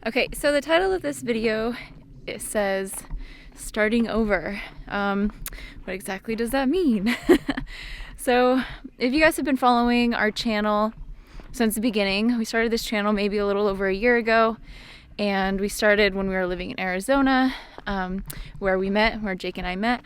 Okay, so the title of this video, it says starting over. What exactly does that mean? So if you guys have been following our channel since the beginning, we started this channel maybe a little over a year ago, and we started when we were living in Arizona, where Jake and I met.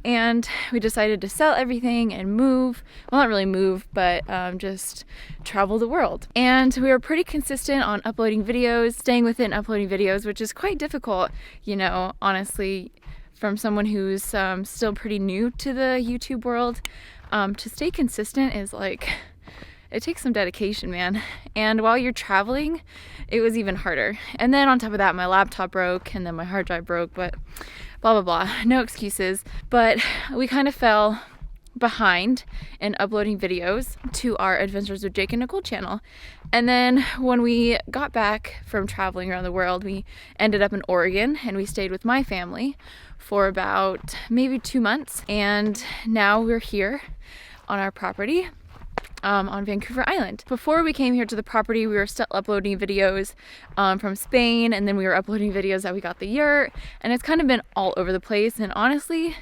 And we decided to sell everything and move. Well, not really move, but just travel the world. And we were pretty consistent on uploading videos, staying within uploading videos, which is quite difficult, you know, honestly, from someone who's still pretty new to the YouTube world. To stay consistent is like, it takes some dedication, man. And while you're traveling, it was even harder. And then on top of that, my laptop broke and then my hard drive broke, but blah, blah, blah. No excuses. But we kind of fell behind in uploading videos to our Adventures with Jake and Nicole channel. And then when we got back from traveling around the world, we ended up in Oregon and we stayed with my family for about maybe 2 months. And now we're here on our property. On Vancouver Island. Before we came here to the property, we were still uploading videos from Spain, and then we were uploading videos that we got the yurt, and it's kind of been all over the place. And honestly,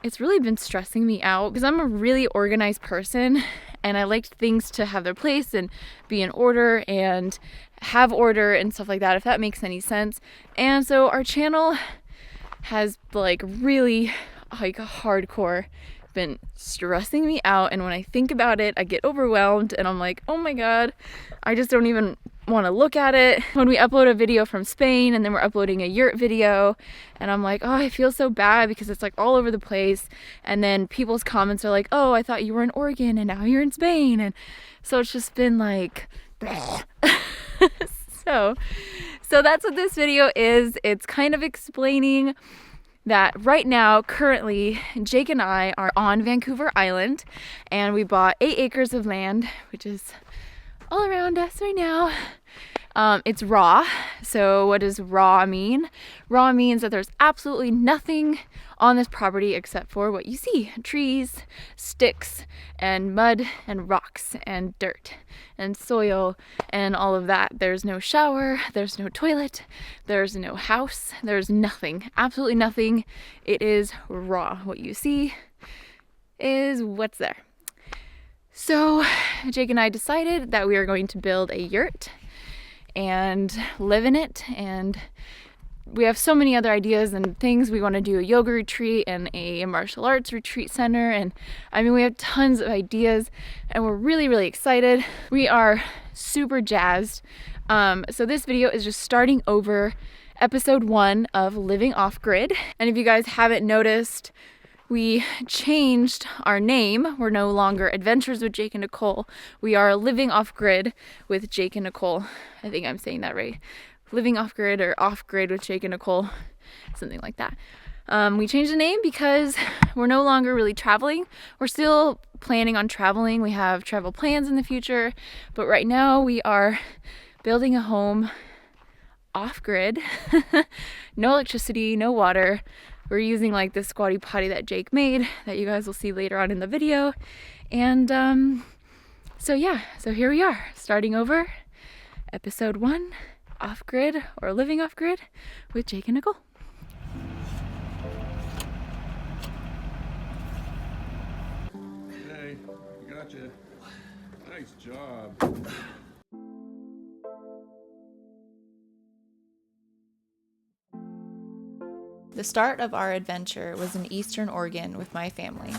it's really been stressing me out because I'm a really organized person and I like things to have their place and be in order and have order and stuff like that, if that makes any sense. And so our channel has like really like hardcore been stressing me out, and when I think about it, I get overwhelmed and I'm like, oh my god, I just don't even want to look at it. When we upload a video from Spain and then we're uploading a yurt video, and I'm like, oh, I feel so bad because it's like all over the place, and then people's comments are like, oh, I thought you were in Oregon and now you're in Spain, and so it's just been like so that's what this video is. It's kind of explaining that right now, currently, Jake and I are on Vancouver Island, and we bought 8 acres of land, which is all around us right now. It's raw. So what does raw mean? Raw means that there's absolutely nothing on this property except for what you see: trees, sticks, and mud, and rocks, and dirt, and soil, and all of that. There's no shower, there's no toilet, there's no house, there's nothing, absolutely nothing. It is raw. What you see is what's there. So Jake and I decided that we are going to build a yurt and live in it, and we have so many other ideas and things. We want to do a yoga retreat and a martial arts retreat center, and I mean, we have tons of ideas and we're really excited. We are super jazzed. So this video is just starting over episode 1 of Living Off Grid. And if you guys haven't noticed, we changed our name. We're no longer Adventures with Jake and Nicole. We are Living Off Grid with Jake and Nicole. I think I'm saying that right. Living Off Grid or Off Grid with Jake and Nicole, something like that. We changed the name because we're no longer really traveling. We're still planning on traveling. We have travel plans in the future, but right now we are building a home off grid. No electricity, no water. We're using like this squatty potty that Jake made that you guys will see later on in the video. And so here we are, starting over episode 1, Off Grid or Living Off Grid with Jake and Nicole. Hey, gotcha. Nice job. The start of our adventure was in Eastern Oregon with my family.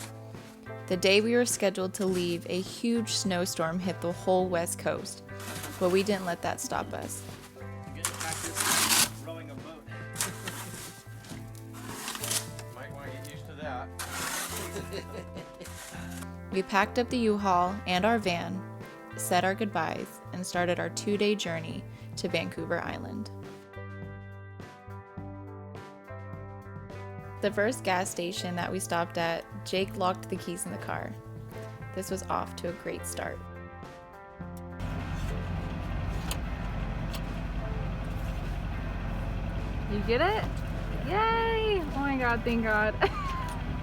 The day we were scheduled to leave, a huge snowstorm hit the whole west coast, but we didn't let that stop us. Get to practice rowing a boat. Might want to get used to that. We packed up the U-Haul and our van, said our goodbyes, and started our 2-day journey to Vancouver Island. The first gas station that we stopped at, Jake locked the keys in the car. This was off to a great start. You get it? Yay! Oh my god, thank god.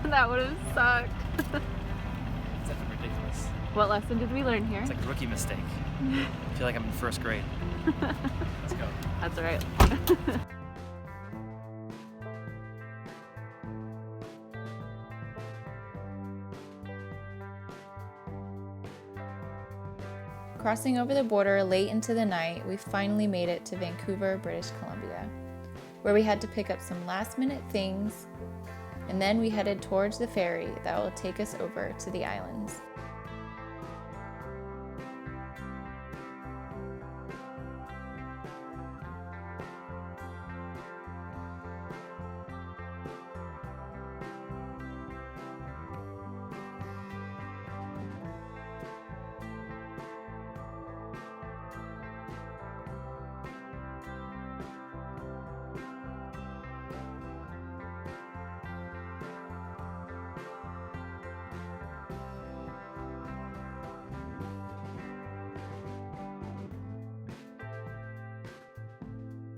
That would have sucked. It's ridiculous. What lesson did we learn here? It's like a rookie mistake. I feel like I'm in first grade. Let's go. That's all right. Crossing over the border late into the night, we finally made it to Vancouver, British Columbia, where we had to pick up some last-minute things, and then we headed towards the ferry that will take us over to the islands.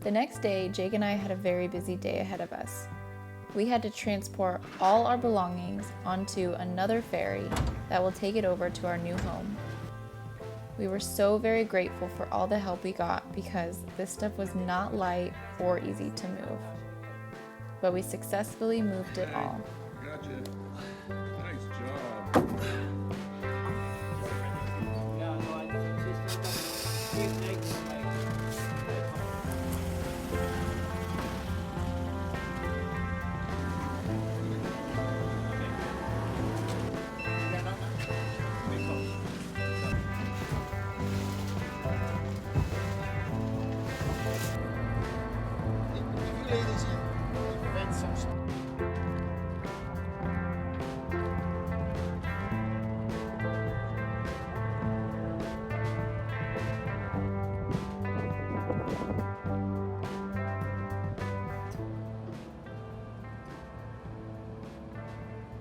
The next day, Jake and I had a very busy day ahead of us. We had to transport all our belongings onto another ferry that will take it over to our new home. We were so very grateful for all the help we got because this stuff was not light or easy to move. But we successfully moved it all. Gotcha. Nice job. Yeah, no, I just few things like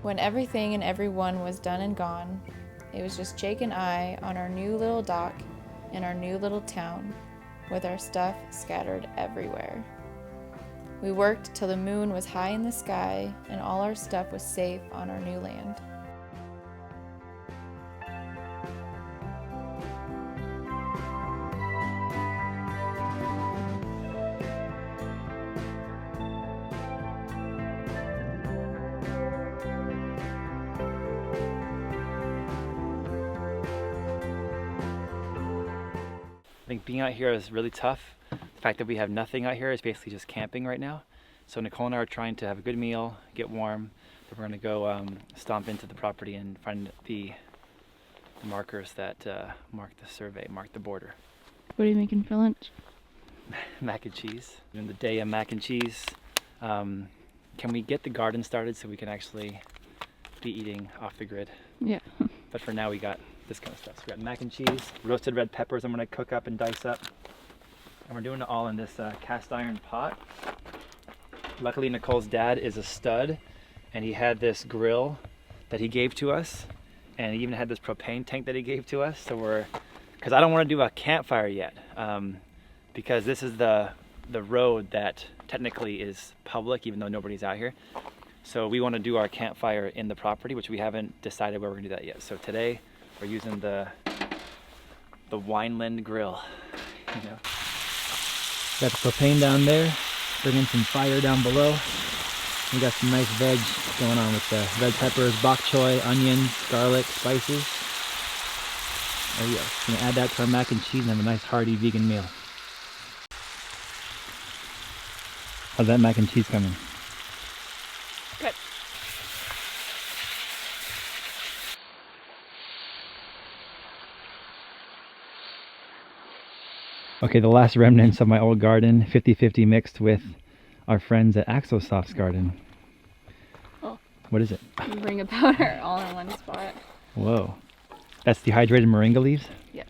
When everything and everyone was done and gone, it was just Jake and I on our new little dock in our new little town with our stuff scattered everywhere. We worked till the moon was high in the sky and all our stuff was safe on our new land. I think being out here is really tough. The fact that we have nothing out here is basically just camping right now. So Nicole and I are trying to have a good meal, get warm. But we're gonna go stomp into the property and find the markers that mark the survey, mark the border. What are you making for lunch? Mac and cheese. Doing the day of mac and cheese. Can we get the garden started so we can actually be eating off the grid? Yeah. But for now we got this kind of stuff. So we got mac and cheese, roasted red peppers I'm gonna cook up and dice up. And we're doing it all in this cast iron pot. Luckily Nicole's dad is a stud and he had this grill that he gave to us, and he even had this propane tank that he gave to us. So because I don't want to do a campfire yet, because this is the road that technically is public even though nobody's out here. So we want to do our campfire in the property, which we haven't decided where we're gonna do that yet. So today we're using the Wineland grill. You know. Got the propane down there, bringing some fire down below. We got some nice veg going on with the red peppers, bok choy, onions, garlic, spices. There you go. Gonna add that to our mac and cheese and have a nice hearty vegan meal. How's that mac and cheese coming? Good. Okay, the last remnants of my old garden, 50-50 mixed with our friends at Axosoft's garden. Oh. What is it? You bring a powder all in one spot. Whoa. That's dehydrated moringa leaves? Yes.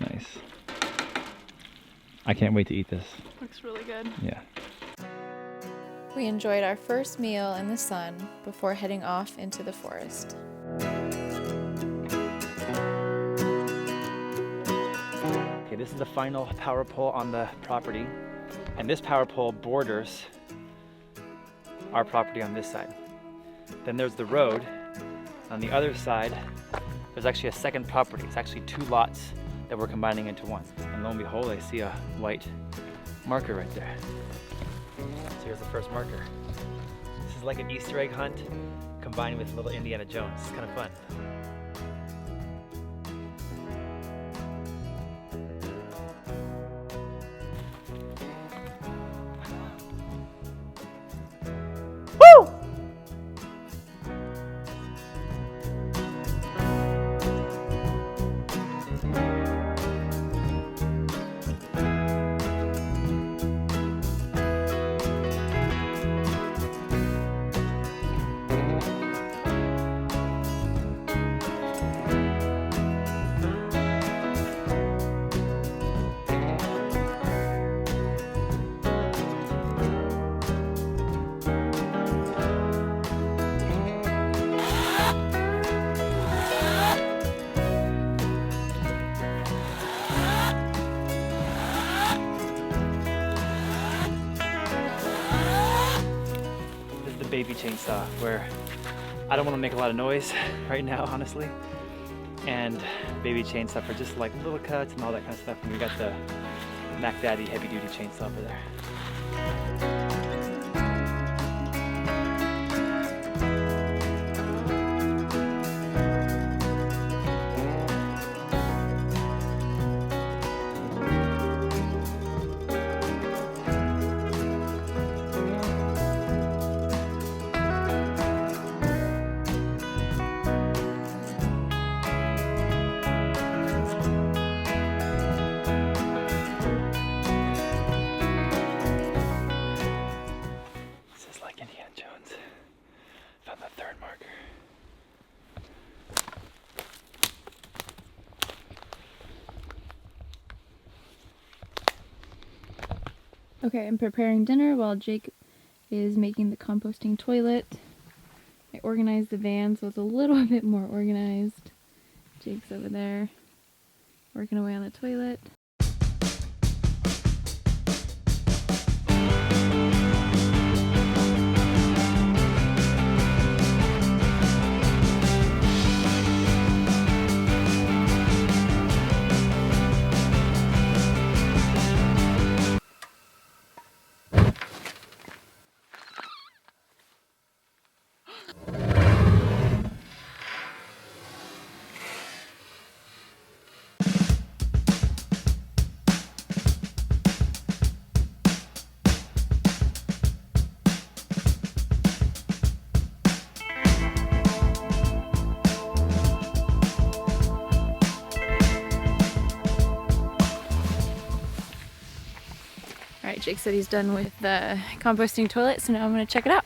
Nice. I can't wait to eat this. Looks really good. Yeah. We enjoyed our first meal in the sun before heading off into the forest. Okay, this is the final power pole on the property, and this power pole borders our property on this side. Then there's the road. On the other side, there's actually a second property. It's actually 2 lots that we're combining into one. And lo and behold, I see a white marker right there. So here's the first marker. This is like an Easter egg hunt combined with little Indiana Jones. It's kind of fun. Baby chainsaw, where I don't want to make a lot of noise right now, honestly, and baby chainsaw for just like little cuts and all that kind of stuff. And we got the Mac Daddy heavy duty chainsaw over there. Okay, I'm preparing dinner while Jake is making the composting toilet. I organized the van so it's a little bit more organized. Jake's over there working away on the toilet. Alright, Jake said he's done with the composting toilet, so now I'm gonna check it out.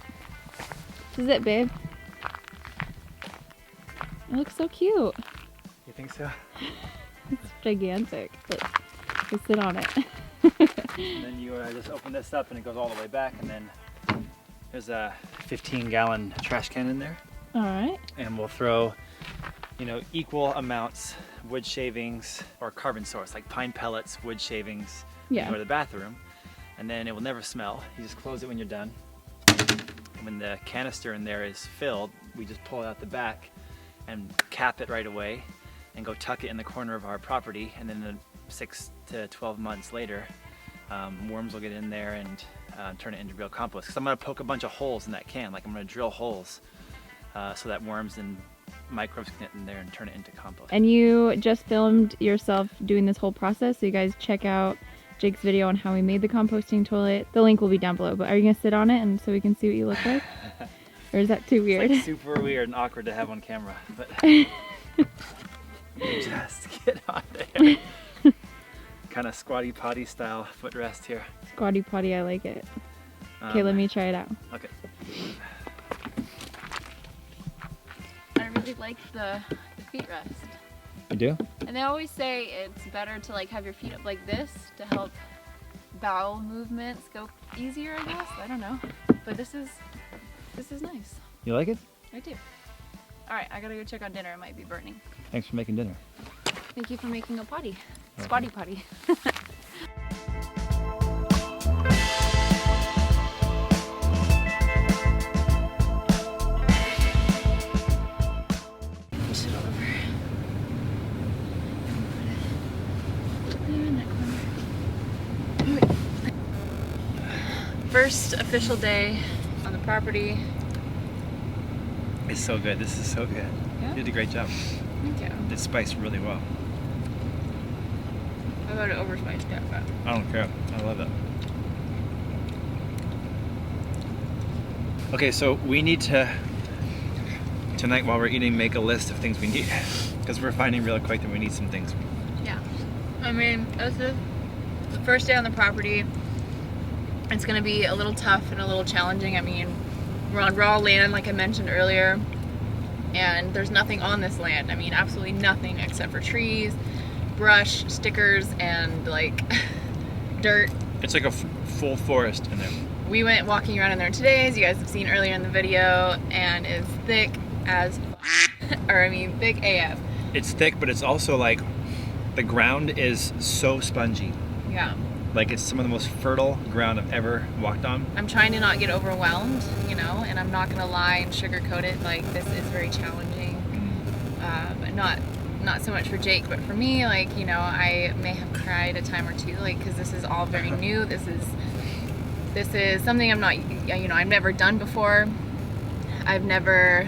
This is it, babe. It looks so cute. You think so? It's gigantic. Look, you sit on it. And then you just open this up and it goes all the way back, and then there's a 15-gallon trash can in there. Alright. And we'll throw, you know, equal amounts wood shavings or carbon source, like pine pellets, wood shavings, Yeah. or the bathroom. And then it will never smell. You just close it when you're done. And when the canister in there is filled, we just pull it out the back and cap it right away and go tuck it in the corner of our property. And then 6 to 12 months later, worms will get in there and turn it into real compost. Because I'm going to poke a bunch of holes in that can. Like I'm going to drill holes so that worms and microbes can get in there and turn it into compost. And you just filmed yourself doing this whole process, so you guys check out Jake's video on how we made the composting toilet. The link will be down below, but are you gonna sit on it and so we can see what you look like? Or is that too weird? It's like super weird and awkward to have on camera, but just get on there. Kind of squatty potty style footrest here. Squatty potty, I like it. Okay, let me try it out. Okay. I really like the feet rest. You do? And they always say it's better to like have your feet up like this to help bowel movements go easier, I guess. I don't know. But this is nice. You like it? I do. Alright, I gotta go check on dinner. It might be burning. Thanks for making dinner. Thank you for making a potty. Squatty potty. Push it over. First official day on the property. It's so good. This is so good. Yeah? You did a great job. Thank you. It's spiced really well. I got it overspiced yet, but I don't care. I love it. Okay, so we need to, tonight while we're eating, make a list of things we need. Because we're finding real quick that we need some things. yeah. I mean, this is the first day on the property. It's gonna be a little tough and a little challenging. I mean, we're on raw land, like I mentioned earlier, and there's nothing on this land. I mean, absolutely nothing except for trees, brush, stickers, and like dirt. It's like a full forest in there. We went walking around in there today, as you guys have seen earlier in the video, and it's thick as, or I mean, thick AF. It's thick, but it's also like, the ground is so spongy. Yeah. Like it's some of the most fertile ground I've ever walked on. I'm trying to not get overwhelmed, you know, and I'm not gonna lie and sugarcoat it. Like, this is very challenging, but not so much for Jake, but for me, like, you know, I may have cried a time or two, like, because this is all very new. This is something I'm not, you know, I've never done before. I've never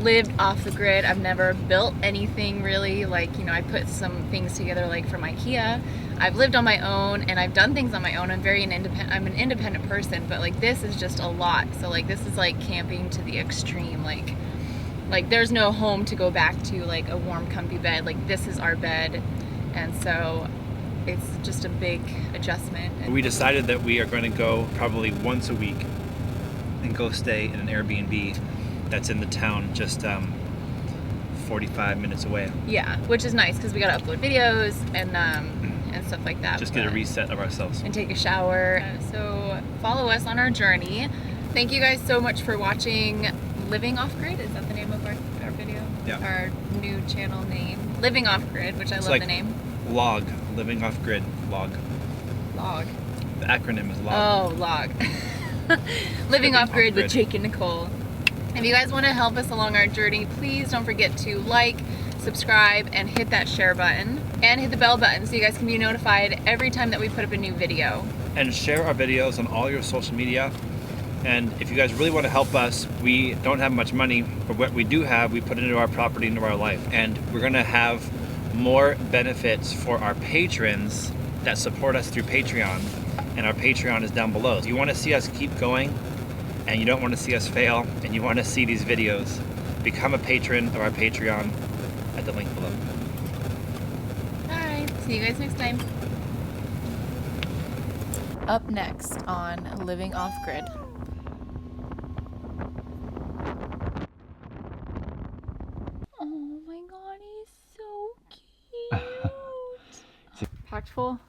lived off the grid. I've never built anything really. Like, you know, I put some things together, like from IKEA. I've lived on my own and I've done things on my own. I'm an independent person, but like this is just a lot. So like this is like camping to the extreme. Like there's no home to go back to, like a warm, comfy bed. Like this is our bed, and so it's just a big adjustment. And We decided that we are going to go probably once a week and go stay in an Airbnb that's in the town just 45 minutes away. yeah, which is nice because we gotta upload videos and stuff like that. Just get a reset of ourselves. And take a shower. So follow us on our journey. Thank you guys so much for watching Living Off Grid. Is that the name of our video? Yeah. Our new channel name. Living Off Grid, which I love like the name. LOG, Living Off Grid, LOG. Log. The acronym is LOG. Oh, log. Living Off Grid with Jake and Nicole. If you guys want to help us along our journey, please don't forget to like, subscribe, and hit that share button. And hit the bell button so you guys can be notified every time that we put up a new video. And share our videos on all your social media. And if you guys really want to help us, we don't have much money, but what we do have, we put into our property, into our life. And we're going to have more benefits for our patrons that support us through Patreon. And our Patreon is down below. If you want to see us keep going, and you don't want to see us fail, and you want to see these videos, become a patron of our Patreon at the link below. Bye. See you guys next time. Up next on Living Off Grid. Oh my god, he's so cute. Packed full?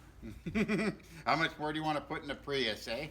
How much more do you want to put in the Prius, eh?